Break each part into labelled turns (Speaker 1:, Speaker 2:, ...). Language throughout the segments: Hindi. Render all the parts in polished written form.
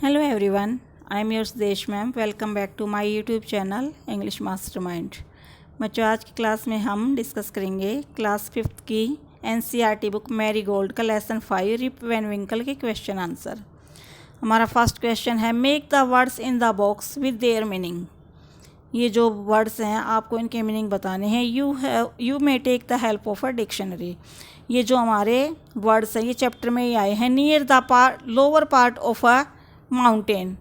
Speaker 1: Hello everyone, I am your Sudesh ma'am. Welcome back to my YouTube channel English Mastermind. बच्चों, आज की क्लास में हम डिस्कस करेंगे क्लास 5th की एनसीईआरटी बुक मैरी गोल्ड का लेसन 5 रिप वैन विंकल के क्वेश्चन आंसर. हमारा फर्स्ट क्वेश्चन है make the words in the box with their meaning. ये जो वर्ड्स हैं आपको इनके मीनिंग बताने हैं. You may take the help of a dictionary. ये जो हमारे वर्ड्स हैं ये चैप्टर में ही आए हैं. Near the lower part of a mountain.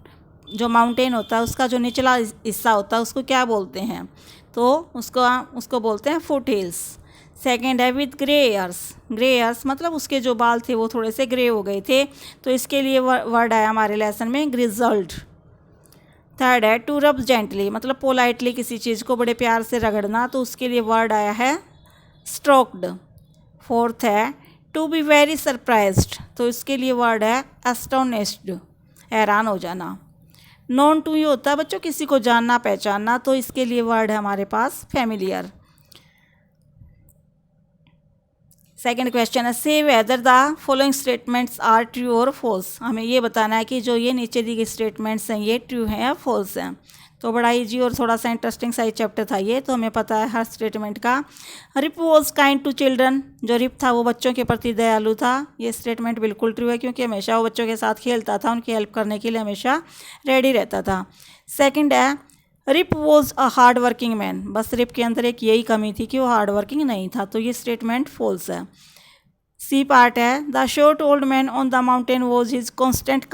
Speaker 1: जो माउंटेन होता है उसका जो निचला हिस्सा होता है उसको क्या बोलते हैं? तो उसको बोलते हैं फुट हिल्स. सेकेंड है with grey hairs. Grey hairs मतलब उसके जो बाल थे वो थोड़े से ग्रे हो गए थे, तो इसके लिए वर्ड आया हमारे लेसन में ग्रिजल्ड. थर्ड है टू रब जेंटली मतलब पोलाइटली किसी चीज़ को बड़े प्यार से रगड़ना, तो उसके लिए वर्ड आया है स्ट्रोक्ड. फोर्थ है टू बी वेरी सरप्राइज्ड, तो इसके लिए वर्ड है एस्टोनिश्ड, हैरान हो जाना. नोन टू ही होता है बच्चों किसी को जानना पहचानना, तो इसके लिए वर्ड है हमारे पास फेमिलियर. सेकेंड क्वेश्चन है say whether the following statements are true और फॉल्स. हमें ये बताना है कि जो ये नीचे दी गई स्टेटमेंट्स हैं ये ट्रू हैं या फॉल्स हैं. तो बड़ा इजी और थोड़ा सा इंटरेस्टिंग सा चैप्टर था ये, तो हमें पता है हर स्टेटमेंट का. Rip was kind to children. जो रिप था वो बच्चों के प्रति दयालु था. ये स्टेटमेंट बिल्कुल ट्रू है क्योंकि हमेशा वो बच्चों के साथ खेलता था, उनकी हेल्प करने के लिए हमेशा रेडी रहता था. सेकेंड है Rip was a hard working man. बस रिप के अंदर एक यही कमी थी कि वो हार्ड वर्किंग नहीं था, तो ये स्टेटमेंट फॉल्स है. सी पार्ट है the short old man on the mountain was his constant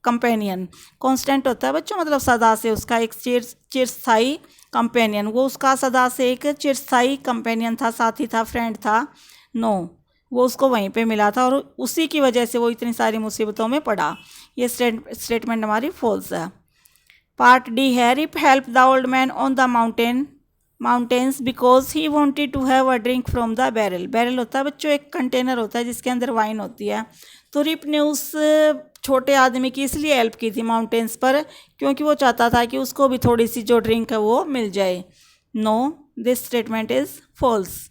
Speaker 1: companion. Constant होता है बच्चों मतलब सदा से उसका एक चिरस्थायी कंपेनियन. वो उसका सदा से एक चिरस्थायी कंपेनियन था, साथी था, फ्रेंड था. नो, वो उसको वहीं पे मिला था और उसी की वजह से वो इतनी सारी मुसीबतों में पड़ा. ये स्टेटमेंट हमारी फॉल्स है. पार्ट डी है Rip help the old man on the mountains because he wanted to have a drink from the barrel. Barrel होता है बच्चों एक कंटेनर होता है जिसके अंदर वाइन होती है. तो रिप ने उस छोटे आदमी की इसलिए हेल्प की थी माउंटेन्स पर क्योंकि वो चाहता था कि उसको भी थोड़ी सी जो ड्रिंक है वो मिल जाए. No, this statement is false.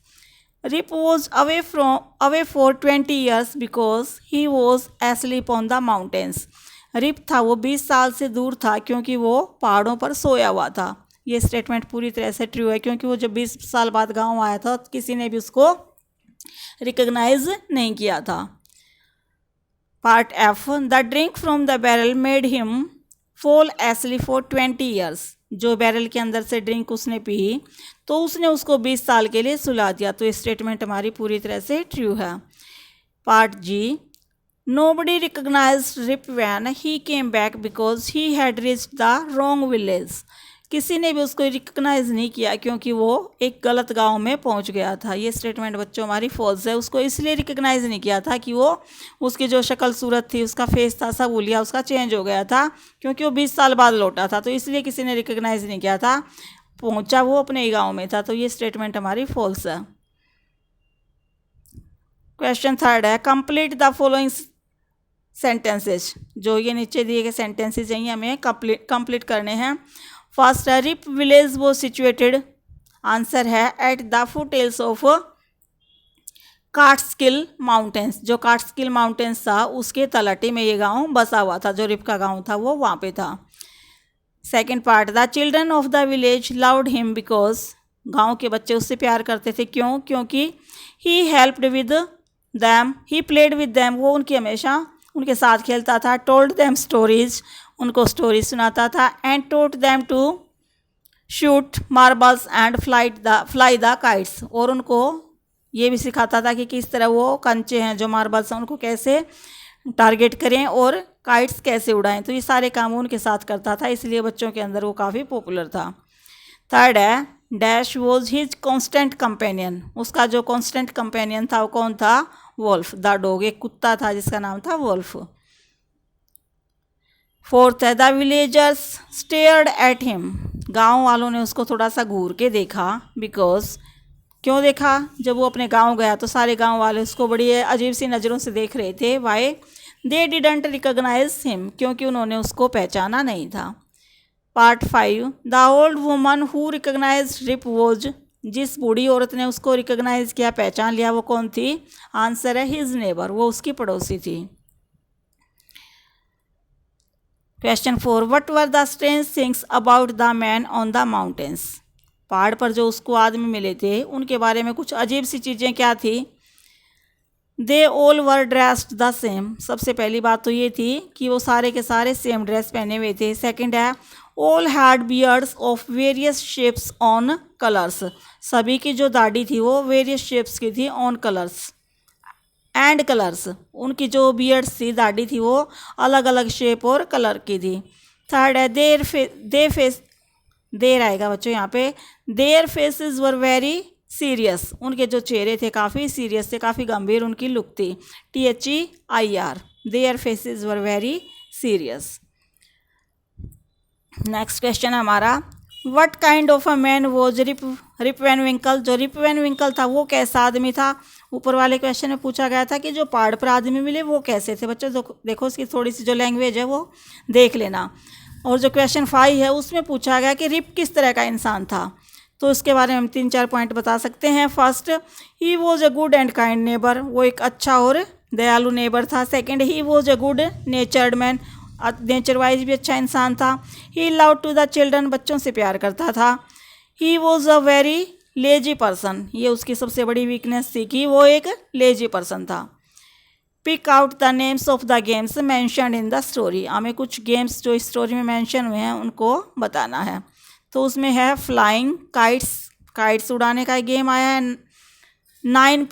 Speaker 1: Rip was away for 20 years because he was asleep on the mountains. Rip था वो 20 साल से दूर था क्योंकि वो पहाड़ों पर सोया हुआ था. ये स्टेटमेंट पूरी तरह से ट्रू है क्योंकि वो जब 20 साल बाद गांव आया था तो किसी ने भी उसको रिकग्नाइज नहीं किया था. Part F the drink from the barrel made him fall asleep for 20 years. जो बैरल के अंदर से ड्रिंक उसने पी तो उसने उसको 20 साल के लिए सुला दिया, तो ये स्टेटमेंट हमारी पूरी तरह से ट्रू है. Part G nobody recognised Rip Van he came back because he had reached the wrong village. किसी ने भी उसको रिकग्नाइज नहीं किया क्योंकि वो एक गलत गांव में पहुंच गया था. ये स्टेटमेंट बच्चों हमारी फॉल्स है. उसको इसलिए रिकग्नाइज नहीं किया था कि वो उसकी जो शक्ल सूरत थी, उसका फेस था, सब हुलिया उसका चेंज हो गया था क्योंकि वो 20 साल बाद लौटा था, तो इसलिए किसी ने रिकग्नाइज नहीं किया था. पहुंचा वो अपने ही गाँव में था, तो ये स्टेटमेंट हमारी फॉल्स है. क्वेश्चन थर्ड है कंप्लीट द फॉलोइंग सेंटेंसेज. जो ये नीचे दिए गए सेंटेंसेज हैं ये हमें कंप्लीट करने हैं. फर्स्ट है रिप विलेज वो सिचुएटेड. आंसर है at the foot hills of Catskill mountains. जो काट्सकिल माउंटेन्स था उसके तलहटी में ये गांव बसा हुआ था. जो रिप का गांव था वो वहाँ पे था. Second part the children of the village loved him because. गांव के बच्चे उससे प्यार करते थे क्योंकि he helped with them, he played with them, वो उनकी हमेशा उनके साथ खेलता था. टोल्ड दैम स्टोरीज, उनको स्टोरी सुनाता था. And taught them to shoot marbles and fly the kites, और उनको ये भी सिखाता था कि किस तरह वो कंचे हैं जो मार्बल्स हैं उनको कैसे टारगेट करें और काइट्स कैसे उड़ाएं. तो ये सारे काम उनके साथ करता था, इसलिए बच्चों के अंदर वो काफ़ी पॉपुलर था. थर्ड है dash was his constant companion. उसका जो कॉन्स्टेंट कंपेनियन था वो कौन था? Wolf the dog. एक कुत्ता था जिसका नाम था वोल्फ. फोर्थ है the villagers stared at him. गांव वालों ने उसको थोड़ा सा घूर के देखा. बिकॉज क्यों देखा? जब वो अपने गांव गया तो सारे गांव वाले उसको बड़ी अजीब सी नज़रों से देख रहे थे. Why they didn't recognise him, क्योंकि उन्होंने उसको पहचाना नहीं था. Part 5 the old woman who recognise Rip was. जिस बूढ़ी औरत ने उसको रिकग्नाइज किया, पहचान लिया, वो कौन थी? आंसर है हिज नेबर, वो उसकी पड़ोसी थी. Question 4, what were the strange things about the man on the mountains. पहाड़ पर जो उसको आदमी मिले थे उनके बारे में कुछ अजीब सी चीज़ें क्या थी। They all were dressed the same. सबसे पहली बात तो ये थी कि वो सारे के सारे सेम ड्रेस पहने हुए थे। सेकंड है all had beards of various shapes on colours. सभी की जो दाढ़ी थी वो वेरियस शेप्स की थी ऑन कलर्स एंड कलर्स। उनकी जो बियर्ड्स थी दाढ़ी थी वो अलग अलग शेप और कलर की थी। थर्ड है देर आएगा बच्चों यहाँ पे। There faces were very serious. उनके जो चेहरे थे काफ़ी सीरियस थे, काफ़ी गंभीर उनकी लुक थी। THEIR। Their faces were very serious. Next question हमारा, what kind of a man was Rip Van Winkle. जो रिप वैन विंकल था वो कैसा आदमी था। ऊपर वाले क्वेश्चन में पूछा गया था कि जो पहाड़ पर आदमी मिले वो कैसे थे। बच्चों देखो इसकी थोड़ी सी जो लैंग्वेज है वो देख लेना। और जो क्वेश्चन 5 है उसमें पूछा गया कि रिप किस तरह का इंसान था, तो इसके बारे में हम 3-4 पॉइंट बता सकते हैं। First, he was a good and kind neighbour. वो एक अच्छा और दयालु नेबर था। Second, he was a good natured man. Nature wise भी अच्छा इंसान था। He love to the children. बच्चों से प्यार करता था। He was a very lazy person. ये उसकी सबसे बड़ी वीकनेस थी कि वो एक लेजी पर्सन था। Pick out the names of the games mentioned in the story. हमें कुछ गेम्स जो स्टोरी में मैंशन हुए हैं उनको बताना है। तो उसमें है फ्लाइंग काइट्स, काइट्स उड़ाने का गेम आया है। 9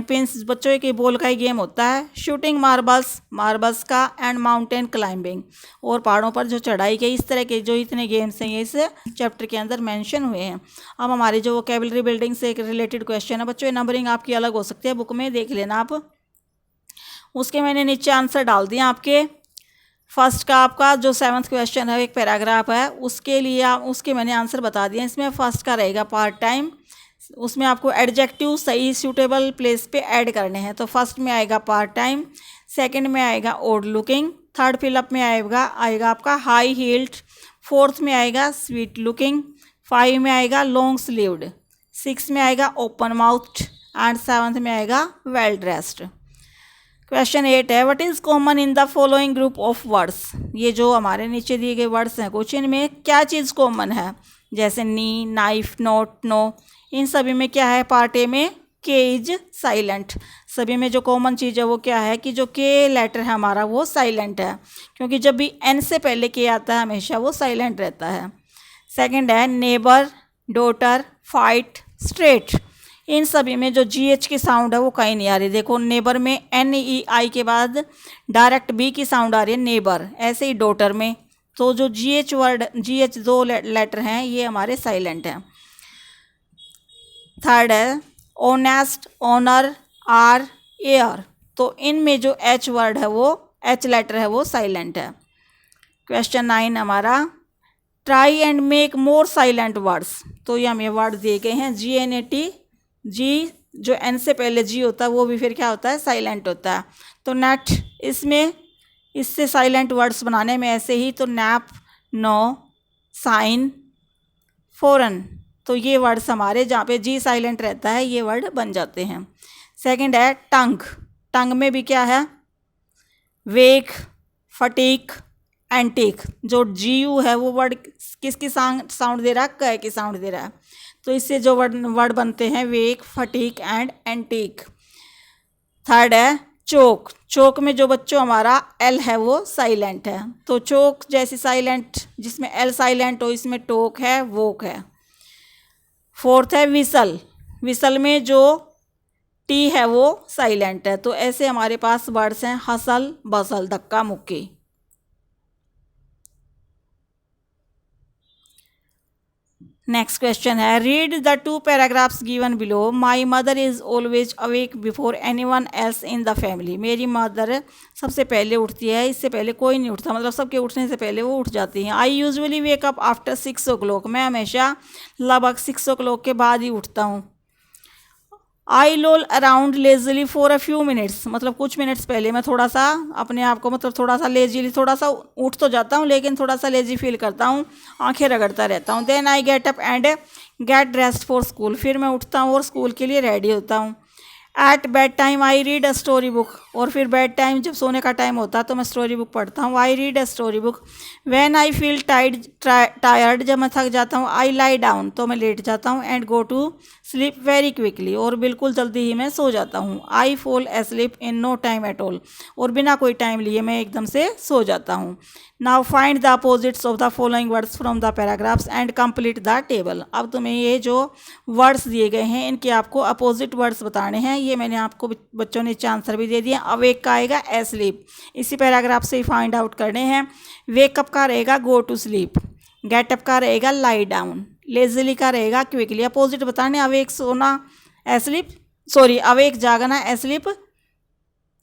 Speaker 1: पिंस बच्चों एक बॉल का ही गेम होता है। शूटिंग मार्बल्स का। एंड माउंटेन क्लाइंबिंग, और पहाड़ों पर जो चढ़ाई की। इस तरह के जो इतने गेम्स हैं ये इस चैप्टर के अंदर मेंशन हुए हैं। अब हमारी जो वोकैबुलरी बिल्डिंग से एक रिलेटेड क्वेश्चन है बच्चों, ये नंबरिंग आपकी अलग हो सकती है, बुक में देख लेना आप। उसके मैंने नीचे आंसर डाल दिए आपके। फर्स्ट का आपका जो 7th क्वेश्चन है एक पैराग्राफ है, उसके लिए उसके मैंने आंसर बता दिए। इसमें फर्स्ट का रहेगा पार्ट टाइम। उसमें आपको एडजेक्टिव सही सूटेबल प्लेस पे ऐड करने हैं। तो फर्स्ट में आएगा पार्ट टाइम, सेकंड में आएगा ओड लुकिंग, थर्ड फिलअप में आएगा आपका हाई हील्ड, फोर्थ में आएगा स्वीट लुकिंग, 5 में आएगा लॉन्ग स्लीव्ड, 6 में आएगा ओपन माउथ एंड 7th में आएगा वेल ड्रेस्ड। क्वेश्चन 8 है, what is common in the following group of words. ये जो हमारे नीचे दिए गए वर्ड्स हैं कुछ, इनमें क्या चीज़ कॉमन है। जैसे नी, नाइफ, नोट, नो, इन सभी में क्या है। पार्ट ए में के इज साइलेंट। सभी में जो कॉमन चीज़ है वो क्या है कि जो के लेटर है हमारा वो साइलेंट है, क्योंकि जब भी एन से पहले के आता है हमेशा वो साइलेंट रहता है। सेकंड है नेबर, डॉटर, फाइट, स्ट्रेट। इन सभी में जो GH की साउंड है वो कहीं नहीं आ रही। देखो नेबर में NEI के बाद डायरेक्ट B की साउंड आ रही है नेबर। ऐसे ही डॉटर में तो जो GH 2 लेटर हैं ये हमारे साइलेंट हैं। थर्ड है ऑनेस्ट, ऑनर, आर, एयर। तो इनमें जो H वर्ड है वो H लेटर है वो साइलेंट है। क्वेश्चन 9 हमारा, try and make more silent words. तो ये हमें वर्ड दिए गए हैं GNAT। जी जो N से पहले G होता है वो भी फिर क्या होता है, साइलेंट होता है। तो नेट, इसमें इससे साइलेंट वर्ड्स बनाने में ऐसे ही, तो नैप, नो, साइन, फॉरन, तो ये वर्ड्स हमारे जहाँ पे G साइलेंट रहता है ये वर्ड बन जाते हैं। सेकंड है टंग। टंग में भी क्या है, वेक, फटीक, एंटीक। जो GU है वो वर्ड किसकी साउंड दे रहा है, क की साउंड दे रहा है। तो इससे जो वर्ड बनते हैं वेक, फटीक एंड एंटीक। थर्ड है चोक। चोक में जो बच्चों हमारा L है वो साइलेंट है। तो चोक जैसी साइलेंट जिसमें L साइलेंट हो, इसमें टोक है, वोक है। फोर्थ है विसल। विसल में जो T है वो साइलेंट है। तो ऐसे हमारे पास वर्ड्स हैं हसल, बसल, धक्का मुक्की। नेक्स्ट क्वेश्चन है, read the 2 paragraphs given below. My mother is always awake before anyone else in the family. मेरी मदर सबसे पहले उठती है, इससे पहले कोई नहीं उठता, मतलब सबके उठने से पहले वो उठ जाती हैं। I usually wake up after 6 o'clock। मैं हमेशा लगभग 6 o'clock के बाद ही उठता हूँ। I loll around lazily for a few minutes. मतलब कुछ मिनट्स पहले मैं थोड़ा सा अपने आप को मतलब थोड़ा सा लेजीली, थोड़ा सा उठ तो जाता हूँ लेकिन थोड़ा सा लेजी फील करता हूँ, आंखें रगड़ता रहता हूँ। Then I get up and get dressed for school. फिर मैं उठता हूँ और स्कूल के लिए रेडी होता हूँ। At bed time I read a story book. और फिर बेड टाइम जब सोने का टाइम होता है तो मैं स्टोरी बुक पढ़ता हूँ। आई read a story book. When I feel tired जब मैं थक जाता हूँ, आई लाई डाउन तो मैं लेट जाता हूँ, and go to sleep very quickly और बिल्कुल जल्दी ही मैं सो जाता हूँ। I fall asleep in no time at all और बिना कोई टाइम लिए मैं एकदम से सो जाता हूँ। Now find the opposites of the following words from the paragraphs and complete the table. अब तुम्हें ये जो वर्ड्स दिए गए हैं इनके आपको अपोजिट वर्ड्स बताने हैं। ये मैंने आपको बच्चों ने नीचे आंसर भी दे दिया। अवेक का आएगा एस्लीप, इसी पैराग्राफ से ही फाइंड आउट करने हैं। वेकअप का रहेगा गो टू स्लीप। गेटअप का रहेगा लाई डाउन। लेजली का रहेगा क्विकली। अपोजिट बताने, अवेक सोना, एस्लीप सॉरी अवेक जागना, एस्लीप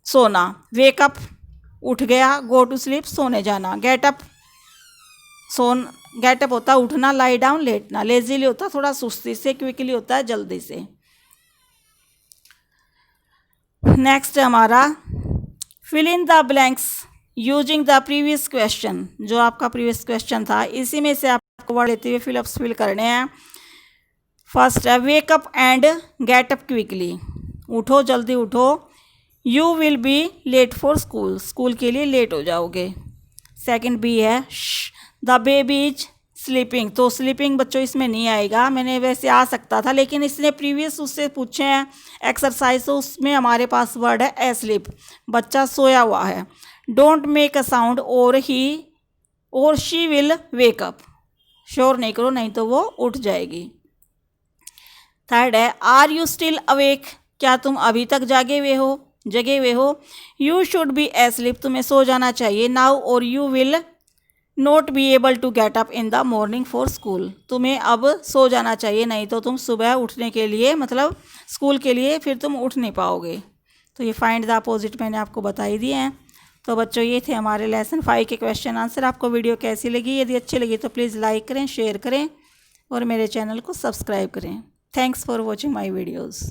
Speaker 1: सोना। वेकअप उठ गया, गो टू स्लीप सोने जाना। गेटअप होता है उठना, लाई डाउन लेटना। लेजीली होता है थोड़ा सुस्ती से, क्विकली होता है जल्दी से। नेक्स्ट हमारा fill in the blanks using the previous question. जो आपका प्रीवियस क्वेश्चन था इसी में से आपको वर्ड लेते हुए फिलअप्स फिल करने हैं। फर्स्ट है वेकअप एंड गेटअप क्विकली, उठो जल्दी उठो। You will be late for school, school के लिए लेट हो जाओगे। सेकंड बी है द बेबी इज स्लीपिंग, तो स्लीपिंग बच्चों इसमें नहीं आएगा, मैंने वैसे आ सकता था लेकिन इसने प्रीवियस उससे पूछे हैं एक्सरसाइज, तो उसमें हमारे पास वर्ड है एस्लीप, बच्चा सोया हुआ है। डोंट मेक अ साउंड और ही और शी विल वेकअप, शोर नहीं करो नहीं तो वो उठ जाएगी। थर्ड है आर यू स्टिल अवेक, क्या तुम अभी तक जगे हुए हो। यू शुड बी एस्लीप, तुम्हें सो जाना चाहिए। नाउ और you will not be able to get up in the morning for school, तुम्हें अब सो जाना चाहिए नहीं तो तुम सुबह उठने के लिए मतलब स्कूल के लिए फिर तुम उठ नहीं पाओगे। तो ये फाइंड द अपोजिट मैंने आपको बता ही दिए हैं। तो बच्चों ये थे हमारे लेसन 5 के क्वेश्चन आंसर। आपको वीडियो कैसी लगी? यदि अच्छी लगी तो प्लीज़ लाइक करें, शेयर करें और मेरे चैनल को सब्सक्राइब करें। Thanks for watching my videos.